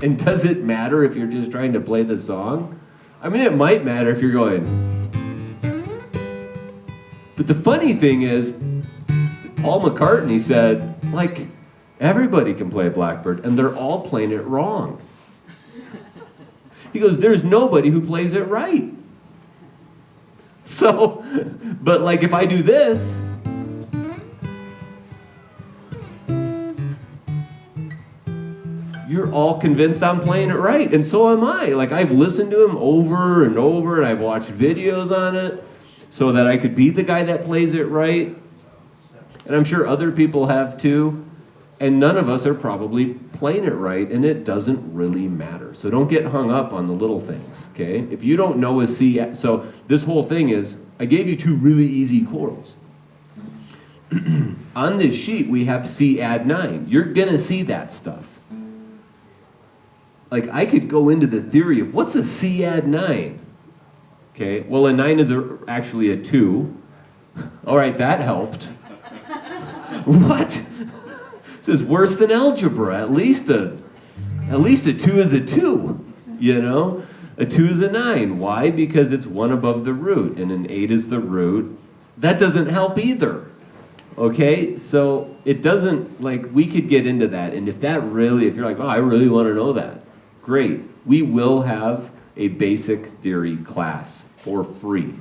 And does it matter if you're just trying to play the song? I mean, it might matter if you're going. But the funny thing is, Paul McCartney said, like, everybody can play Blackbird, and they're all playing it wrong. He goes, there's nobody who plays it right. So, but like if I do this, you're all convinced I'm playing it right, and so am I. Like I've listened to him over and over, and I've watched videos on it so that I could be the guy that plays it right. And I'm sure other people have too. And none of us are probably playing it right, and it doesn't really matter. So don't get hung up on the little things, okay? If you don't know a C, so this whole thing is, I gave you two really easy chords. On this sheet, we have C add 9. You're going to see that stuff. Like, I could go into the theory of what's a C add 9? Okay, well, a 9 is actually a 2. All right, that helped. What? This is worse than algebra. At least a 2 is a 2, you know? A 2 is a 9. Why? Because it's 1 above the root, and an 8 is the root. That doesn't help either, okay? So it doesn't, like, we could get into that, and if you're like, oh, I really want to know that, great. We will have a basic theory class for free.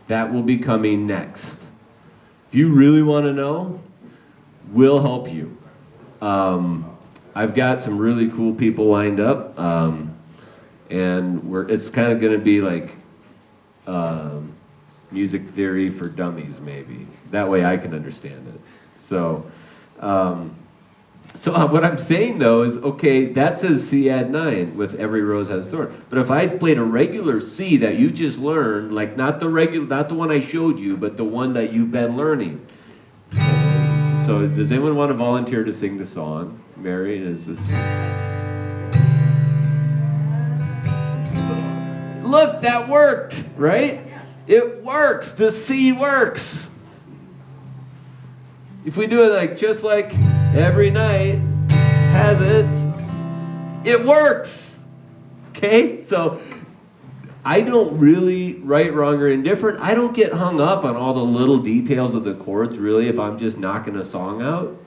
That will be coming next. If you really want to know, we'll help you. I've got some really cool people lined up, and it's kind of going to be like music theory for dummies, maybe. That way I can understand it. So what I'm saying, though, is, okay, that says C add 9 with every rose has thorn. But if I played a regular C that you just learned, like not the one I showed you, but the one that you've been learning. So does anyone want to volunteer to sing the song? Mary, is this... Look, that worked, right? It works. The C works. If we do it like just like every night has it works. Okay? So I don't really, right, wrong, or indifferent, I don't get hung up on all the little details of the chords, really, if I'm just knocking a song out.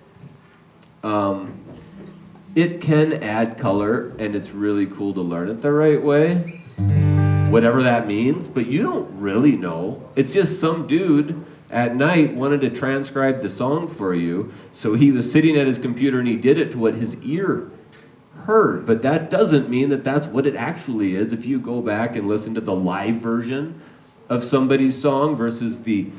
It can add color, and it's really cool to learn it the right way, whatever that means, but you don't really know. It's just some dude at night wanted to transcribe the song for you, so he was sitting at his computer and he did it to what his ear heard, but that doesn't mean that that's what it actually is. If you go back and listen to the live version of somebody's song versus the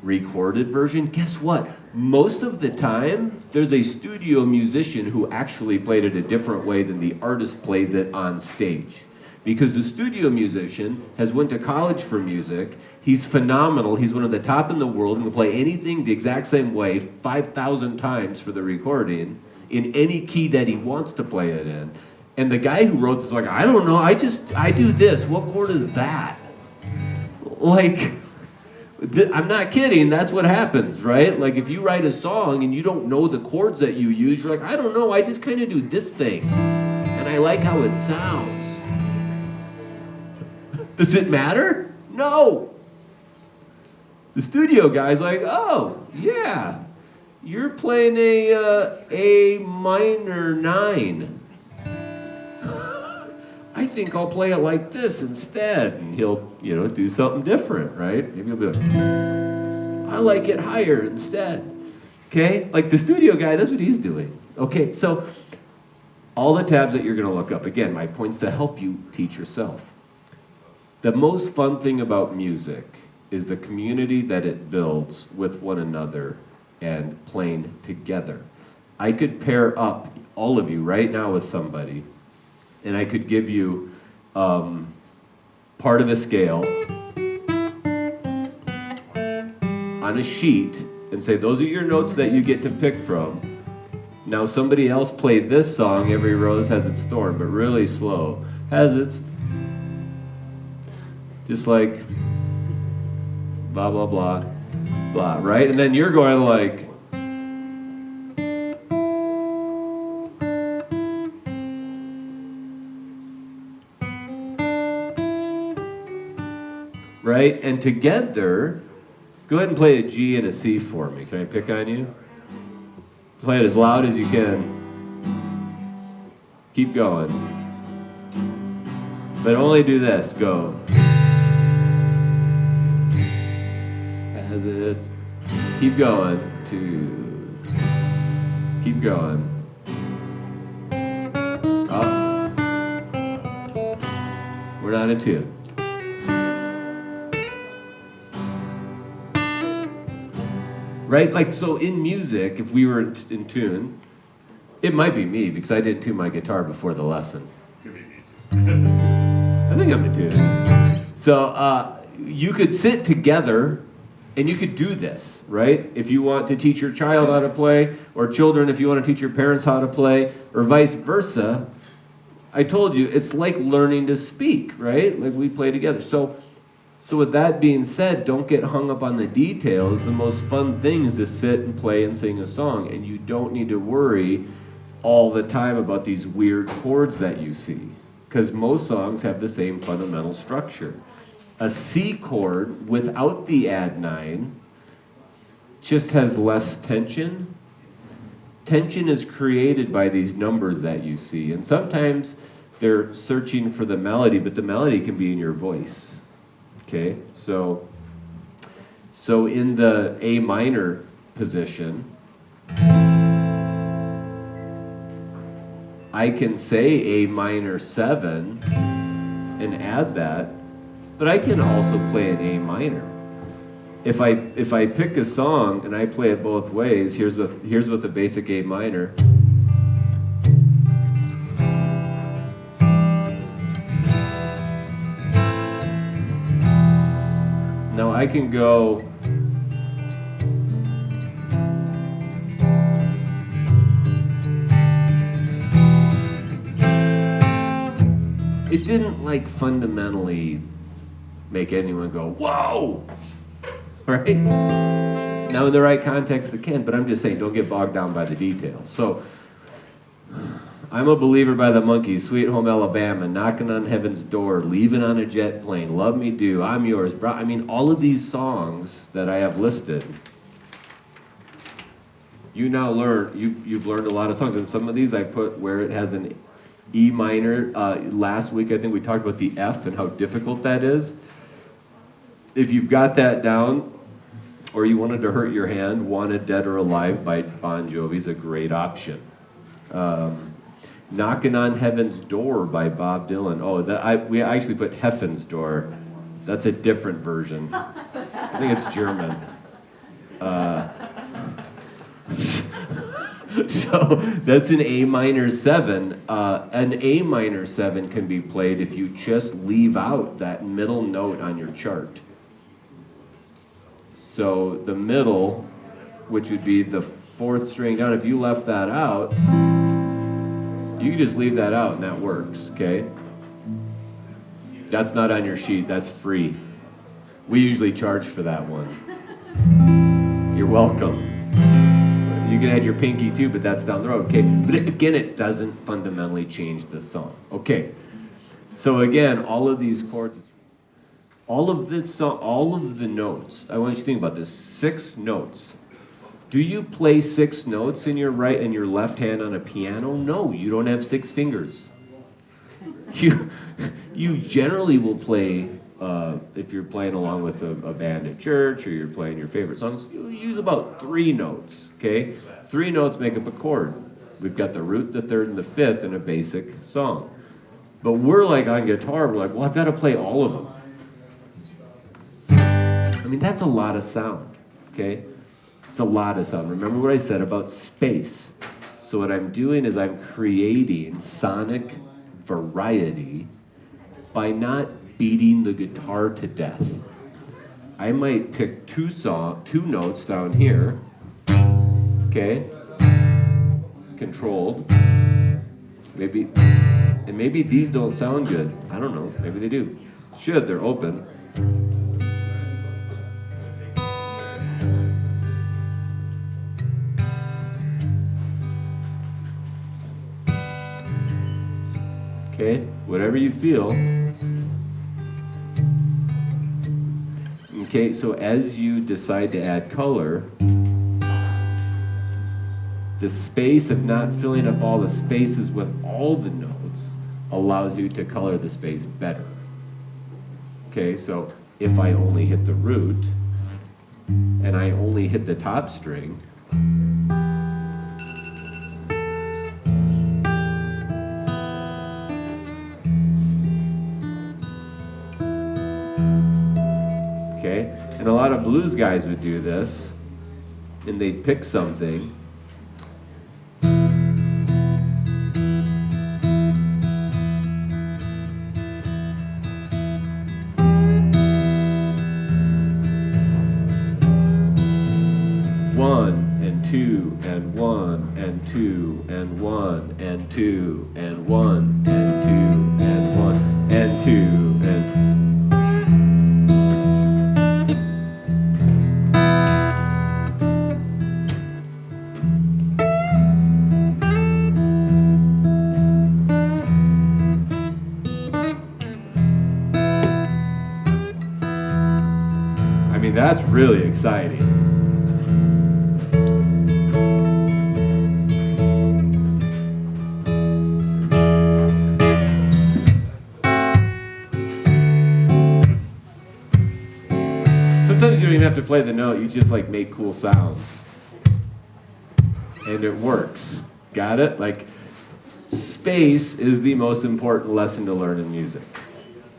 recorded version, guess what? Most of the time, there's a studio musician who actually played it a different way than the artist plays it on stage. Because the studio musician has went to college for music, he's phenomenal, he's one of the top in the world, and can play anything the exact same way 5,000 times for the recording, in any key that he wants to play it in. And the guy who wrote this is like, I don't know, I do this. What chord is that? Like, I'm not kidding, that's what happens, right? Like if you write a song and you don't know the chords that you use, you're like, I don't know, I just kind of do this thing. And I like how it sounds. Does it matter? No. The studio guy's like, oh, yeah. You're playing a minor 9. I think I'll play it like this instead. And he'll, do something different, right? Maybe he'll be like, I like it higher instead. Okay? Like the studio guy, that's what he's doing. Okay, so all the tabs that you're going to look up, again, my point's to help you teach yourself. The most fun thing about music is the community that it builds with one another and playing together. I could pair up all of you right now with somebody, and I could give you part of a scale on a sheet and say, those are your notes that you get to pick from. Now somebody else played this song, Every Rose Has Its Thorn, but really slow. Has its, just like, blah, blah, blah. Blah, right? And then you're going like, right? And together, go ahead and play a G and a C for me. Can I pick on you? Play it as loud as you can. Keep going. But only do this. Go. As it's. Keep going. 2. Keep going. Up. We're not in 2. Right? Like, so in music, if we were in tune, it might be me, because I did tune my guitar before the lesson. Could be me too. I think I'm in tune. So, you could sit together, and you could do this, right? If you want to teach your child how to play, or children, if you want to teach your parents how to play, or vice versa, I told you, it's like learning to speak, right? Like we play together. So with that being said, don't get hung up on the details. The most fun thing is to sit and play and sing a song, and you don't need to worry all the time about these weird chords that you see, because most songs have the same fundamental structure. A C chord without the add 9 just has less tension. Tension is created by these numbers that you see, and sometimes they're searching for the melody, but the melody can be in your voice. Okay, so in the A minor position, I can say A minor 7 and add that, but I can also play an A minor. If I pick a song and I play it both ways, here's with a basic A minor. Now I can go it didn't like fundamentally make anyone go, whoa! Right? Now in the right context it can, but I'm just saying don't get bogged down by the details. So I'm a believer by the Monkees, Sweet Home Alabama, Knocking on Heaven's Door, Leaving on a Jet Plane, Love Me Do, I'm Yours. I mean, all of these songs that I have listed, you now learn, you've learned a lot of songs, and some of these I put where it has an E minor. Last week I think we talked about the F and how difficult that is. If you've got that down, or you wanted to hurt your hand, Wanted Dead or Alive by Bon Jovi is a great option. Knocking on Heaven's Door by Bob Dylan. Oh, we actually put Heffen's Door. That's a different version. I think it's German. So that's an A minor 7. An A minor 7 can be played if you just leave out that middle note on your chart. So the middle, which would be the 4th string down, if you left that out, you can just leave that out and that works, okay? That's not on your sheet, that's free. We usually charge for that one. You're welcome. You can add your pinky too, but that's down the road, okay? But again, it doesn't fundamentally change the song. Okay, so again, all of these chords, all of the notes, I want you to think about this, 6 notes. Do you play 6 notes in your right and your left hand on a piano? No, you don't have 6 fingers. You generally will play, if you're playing along with a band at church or you're playing your favorite songs, you use about 3 notes, okay? 3 notes make up a chord. We've got the root, the 3rd, and the 5th in a basic song. But we're like on guitar, we're like, well, I've got to play all of them. I mean, that's a lot of sound, okay? It's a lot of sound. Remember what I said about space. So what I'm doing is I'm creating sonic variety by not beating the guitar to death. I might pick 2 notes down here, okay? Controlled. Maybe these don't sound good. I don't know. Maybe they do. Should, they're open. Okay, whatever you feel. Okay, so as you decide to add color, the space of not filling up all the spaces with all the notes allows you to color the space better. Okay, so if I only hit the root and I only hit the top string, okay, and a lot of blues guys would do this, and they'd pick something two and one and two and one and two and one and two and one and two and I mean, that's really exciting. Sometimes you don't even have to play the note, you just like make cool sounds. And it works. Got it? Like, space is the most important lesson to learn in music.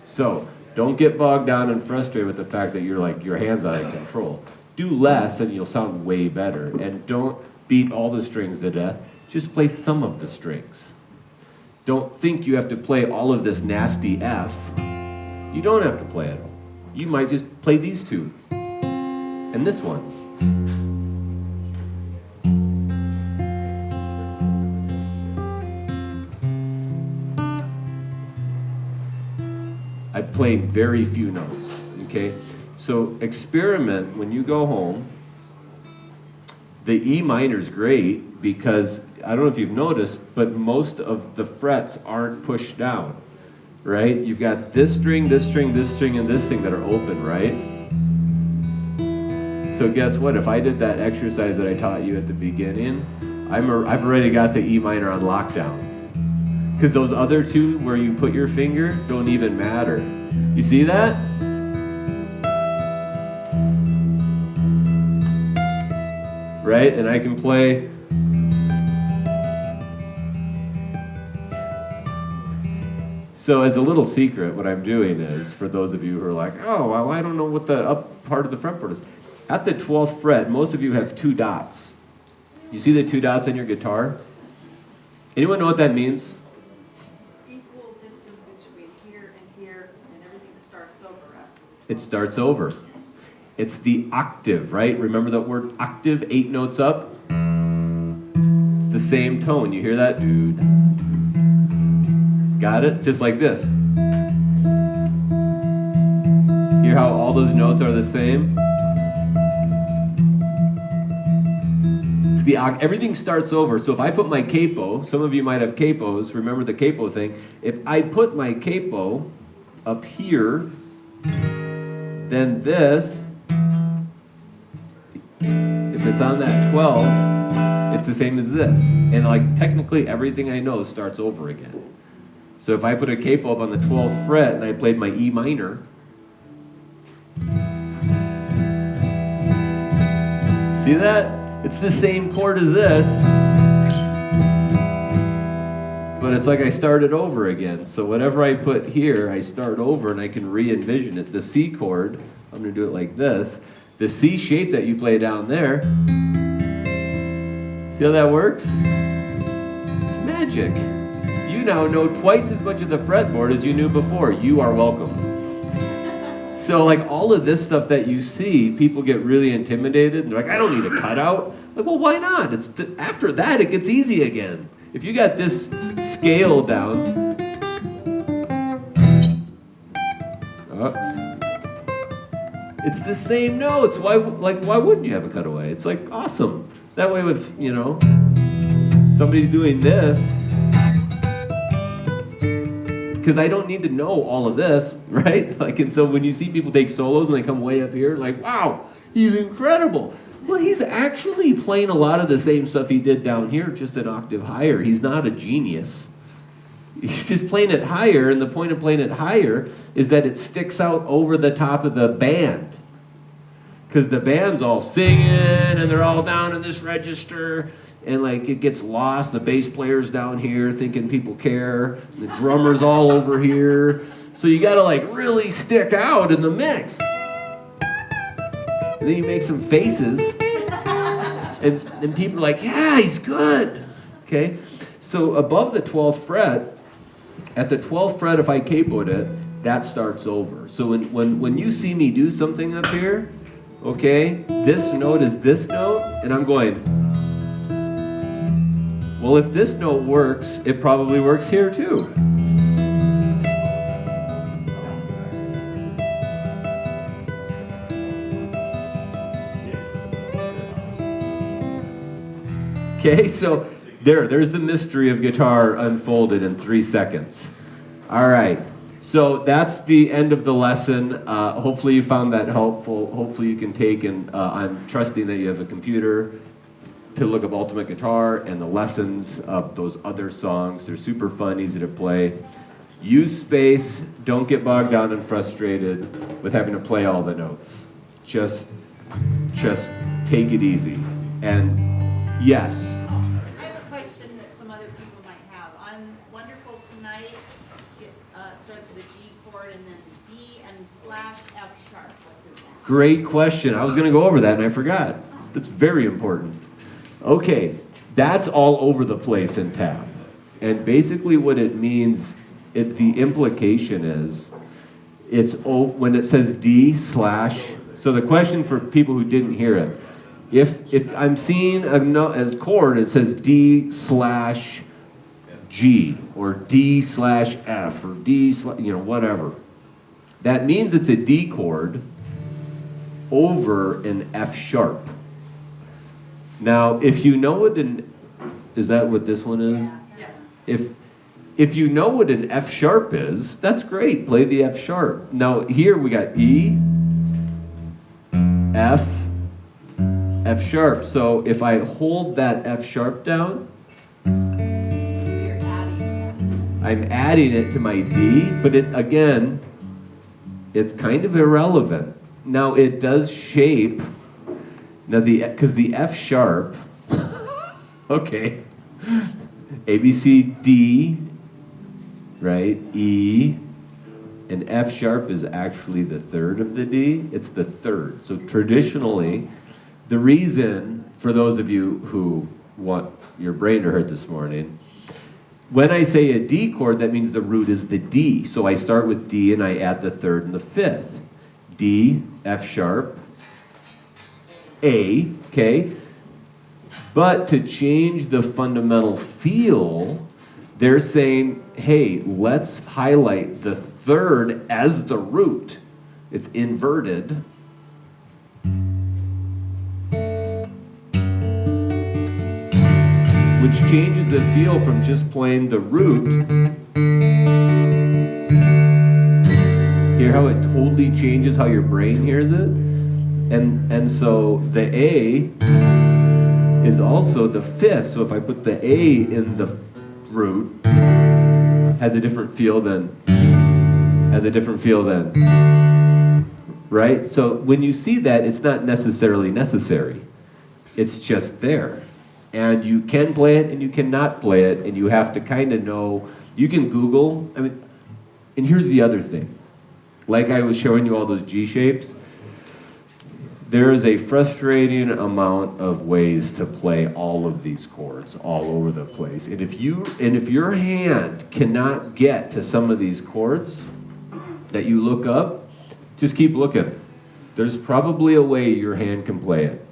So, don't get bogged down and frustrated with the fact that you're like, your hand's out of control. Do less and you'll sound way better. And don't beat all the strings to death, just play some of the strings. Don't think you have to play all of this nasty F. You don't have to play it all. You might just play these two. And this one. I played very few notes, okay? So experiment when you go home. The E minor is great because, I don't know if you've noticed, but most of the frets aren't pushed down, right? You've got this string, this string, this string, and this thing that are open, right? So guess what? If I did that exercise that I taught you at the beginning, I've already got the E minor on lockdown. Because those other two where you put your finger don't even matter. You see that? Right? And I can play. So as a little secret, what I'm doing is, for those of you who are like, oh, well, I don't know what the up part of the fretboard is. At the 12th fret, most of you have two dots. You see the two dots on your guitar? Anyone know what that means? Equal distance between here and here, and everything starts over after. It starts over. It's the octave, right? Remember that word octave, 8 notes up? It's the same tone. You hear that? Dude. Got it? Just like this. Hear how all those notes are the same? It's the everything starts over. So if I put my capo, some of you might have capos, remember the capo thing. If I put my capo up here, then this, if it's on that 12, it's the same as this. And like technically everything I know starts over again. So if I put a capo up on the 12th fret and I played my E minor, see that? It's the same chord as this, but it's like I started over again. So whatever I put here, I start over and I can re-envision it. The C chord, I'm going to do it like this. The C shape that you play down there, see how that works? It's magic. You now know twice as much of the fretboard as you knew before. You are welcome. So like all of this stuff that you see, people get really intimidated. They're like, I don't need a cutout. Like, well, why not? After that, it gets easy again. If you got this scale down. It's the same notes. Why wouldn't you have a cutaway? It's like awesome. That way with, somebody's doing this. because I don't need to know all of this, right? Like, and so when you see people take solos and they come way up here, like, wow, he's incredible. Well, he's actually playing a lot of the same stuff he did down here, just an octave higher. He's not a genius. He's just playing it higher, and the point of playing it higher is that it sticks out over the top of the band. Because the band's all singing, and they're all down in this register, and like it gets lost. The bass player's down here thinking people care. The drummer's all over here. So you gotta like really stick out in the mix. And then you make some faces, and people are like, yeah, he's good. Okay? So above the 12th fret, at the 12th fret, if I capoed it, that starts over. So when you see me do something up here, okay, this note is this note, and I'm going, well, if this note works, it probably works here too. Okay, so there's the mystery of guitar unfolded in 3 seconds. All right, so that's the end of the lesson. Hopefully you found that helpful. Hopefully you can take, and I'm trusting that you have a computer to look up Ultimate Guitar and the lessons of those other songs. They're super fun, easy to play. Use space. Don't get bogged down and frustrated with having to play all the notes. Just take it easy. And yes. I have a question that some other people might have. On Wonderful Tonight, it starts with a G chord and then D and slash F sharp. What does that? Great question. I was going to go over that and I forgot. That's very important. Okay, that's all over the place in tab. And basically what it means, the implication is, when it says D slash, so the question for people who didn't hear it, if I'm seeing a note as chord, it says D slash G or D slash F or D slash, whatever. That means it's a D chord over an F sharp. Now, if you know what is that what this one is? Yeah. If you know what an F sharp is, that's great. Play the F sharp. Now here we got E, F, F sharp. So if I hold that F sharp down, You're adding that. I'm adding it to my D, but it's kind of irrelevant. Now it does shape. Now because the F sharp, okay, A, B, C, D, right, E, and F sharp is actually the third of the D. It's the third. So traditionally, the reason, for those of you who want your brain to hurt this morning, when I say a D chord, that means the root is the D. So I start with D and I add the third and the fifth. D, F sharp, A, okay? But to change the fundamental feel, they're saying, hey, let's highlight the third as the root. It's inverted. Which changes the feel from just playing the root. Hear how it totally changes how your brain hears it? And so the A is also the fifth. So if I put the A in the root, has a different feel than, right? So when you see that, it's not necessarily necessary. It's just there. And you can play it and you cannot play it, and you have to kind of know. You can Google, and here's the other thing. Like I was showing you all those G shapes, there is a frustrating amount of ways to play all of these chords all over the place. And if your hand cannot get to some of these chords that you look up, just keep looking. There's probably a way your hand can play it.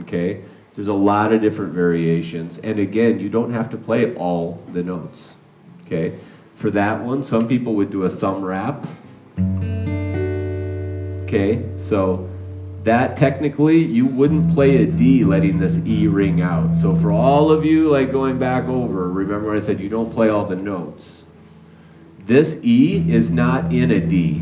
Okay? There's a lot of different variations. And again, you don't have to play all the notes. Okay? For that one, some people would do a thumb wrap. Okay? So that technically, you wouldn't play a D letting this E ring out. So for all of you, like going back over, remember I said you don't play all the notes. This E is not in a D.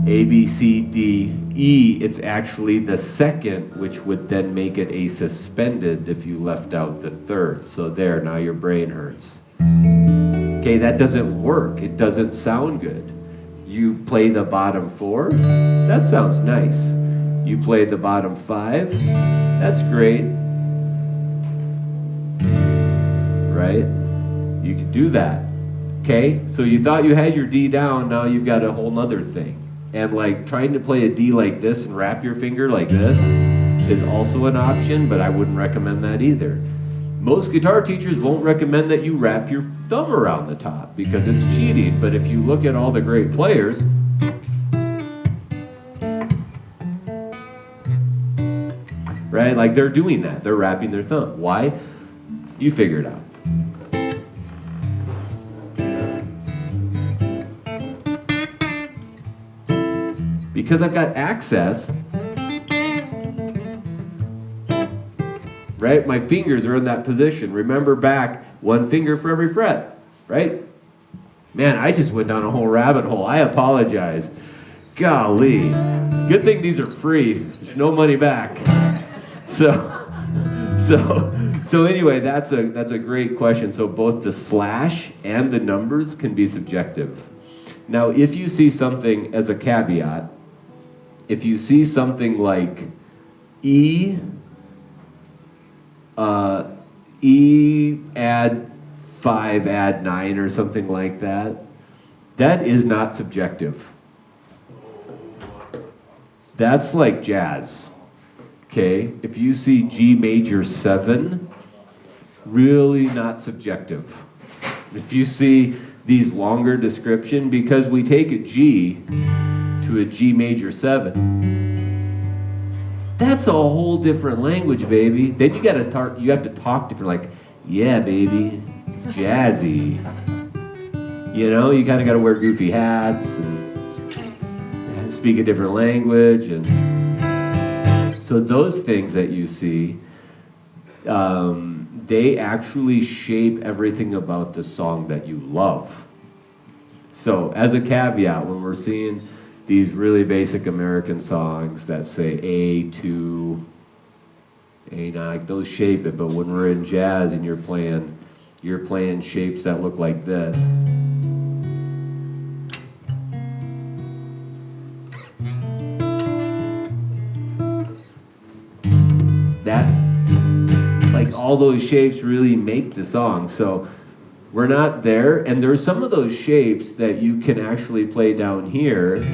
A, B, C, D, E, it's actually the second, which would then make it a suspended if you left out the third. So there, now your brain hurts. Okay, that doesn't work. It doesn't sound good. You play the bottom 4, that sounds nice. You play the bottom 5, that's great. Right? You can do that. Okay, so you thought you had your D down, now you've got a whole nother thing. And like trying to play a D like this and wrap your finger like this is also an option, but I wouldn't recommend that either. Most guitar teachers won't recommend that you wrap your thumb around the top because it's cheating, but if you look at all the great players, right, like they're doing that, they're wrapping their thumb. Why? You figure it out. Because I've got access, right? My fingers are in that position. Remember back, one finger for every fret, right? Man, I just went down a whole rabbit hole. I apologize. Golly. Good thing these are free. There's no money back. So anyway, that's a great question. So both the slash and the numbers can be subjective. Now, if you see something as a caveat, if you see something like E add 5, add 9 or something like that, that is not subjective. That's like jazz. Okay? If you see G major 7, really not subjective. If you see these longer description, because we take a G to a G major 7, that's a whole different language, baby. Then you have to talk different, like, yeah, baby, jazzy. You know, you kind of got to wear goofy hats and speak a different language, and so those things that you see, they actually shape everything about the song that you love. So as a caveat, when we're seeing these really basic American songs that say A2, A9, those shape it, but when we're in jazz and you're playing shapes that look like this, that, like, all those shapes really make the song. So we're not there, and there's some of those shapes that you can actually play down here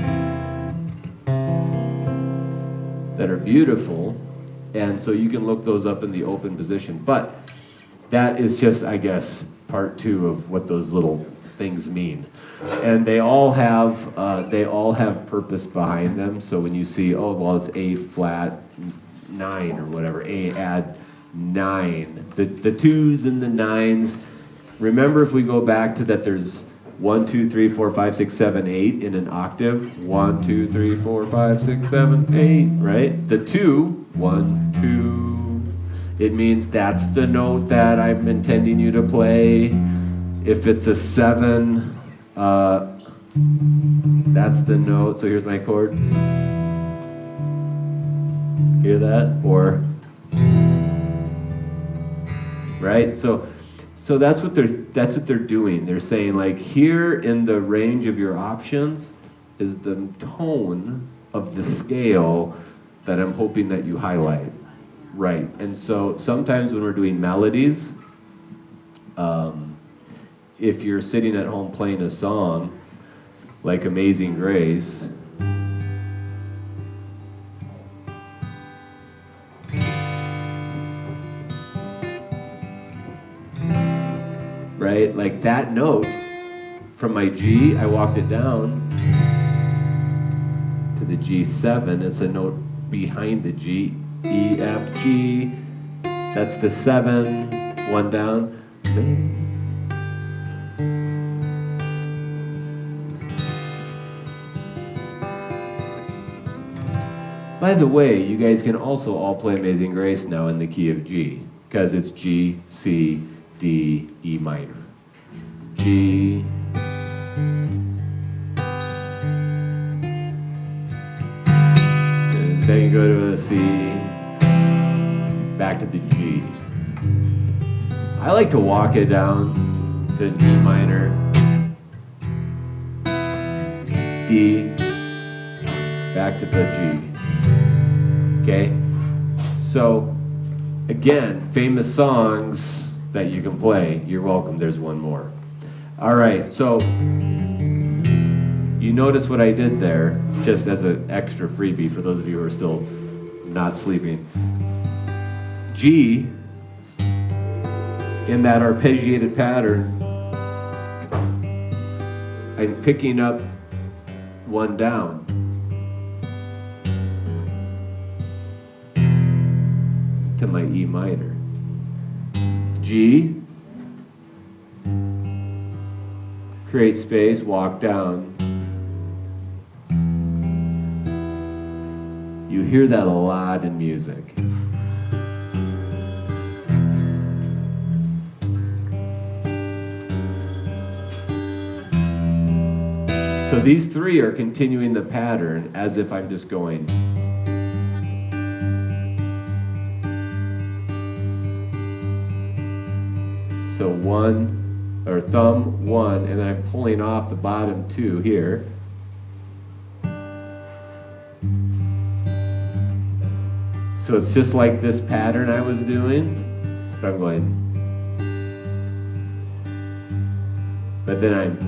that are beautiful, and so you can look those up in the open position. But that is just, I guess, part 2 of what those little things mean. And they all have purpose behind them. So when you see, oh, well, it's A flat 9 or whatever, A add 9, the 2s and the 9s. Remember, if we go back to that, there's 1, 2, 3, 4, 5, 6, 7, 8 in an octave. 1, 2, 3, 4, 5, 6, 7, 8, right? The 2, 1, 2, it means that's the note that I'm intending you to play. If it's a 7, that's the note. So here's my chord. Hear that? Or, right? So that's what they're doing. They're saying, like, here in the range of your options is the tone of the scale that I'm hoping that you highlight. Right. And so sometimes when we're doing melodies, if you're sitting at home playing a song like Amazing Grace, right? Like that note from my G, I walked it down to the G7. It's a note behind the G. E, F, G. That's the 7. 1 down. By the way, you guys can also all play Amazing Grace now in the key of G, because it's G, C, D, E minor. G, Then you go to a C, back to the G. I like to walk it down to an E minor, D, back to the G. Okay? So, again, famous songs that you can play. You're welcome. There's one more. All right, so you notice what I did there, just as an extra freebie for those of you who are still not sleeping. G, in that arpeggiated pattern, I'm picking up one down. To my E minor. G, create space, walk down. You hear that a lot in music. So these three are continuing the pattern as if I'm just going. So one, or thumb, one, and then I'm pulling off the bottom two here. So it's just like this pattern I was doing, but I'm going. But then I'm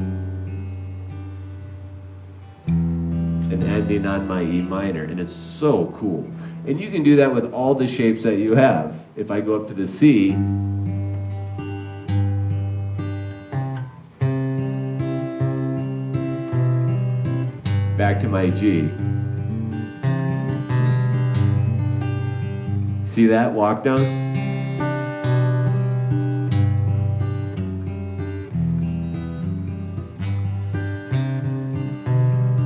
and ending on my E minor, and it's so cool. And you can do that with all the shapes that you have. If I go up to the C, back to my G. See that walk down?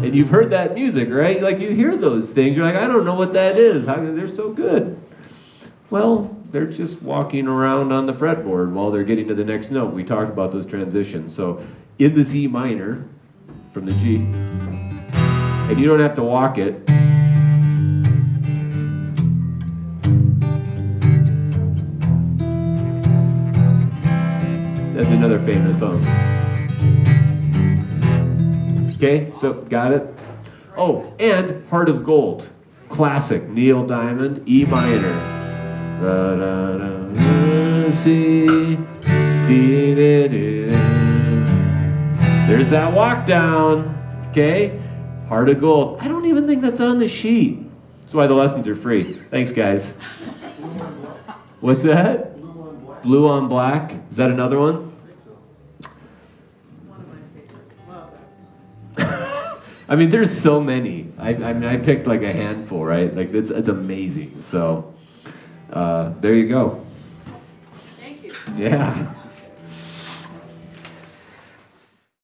And you've heard that music, right? Like you hear those things. You're like, I don't know what that is. How they're so good. Well, they're just walking around on the fretboard while they're getting to the next note. We talked about those transitions. So in the C minor from the G, and you don't have to walk it. That's another famous song. Okay, so got it? Oh, and Heart of Gold. Classic, Neil Diamond, E minor. Da, da, da, da, C, D, D, D. There's that walk down. Okay? Heart of Gold. I don't even think that's on the sheet. That's why the lessons are free. Thanks, guys. What's that? Blue on Black. Is that another one? I mean, there's so many. I mean, I picked like a handful, right? Like, it's amazing. So, there you go. Thank you. Yeah.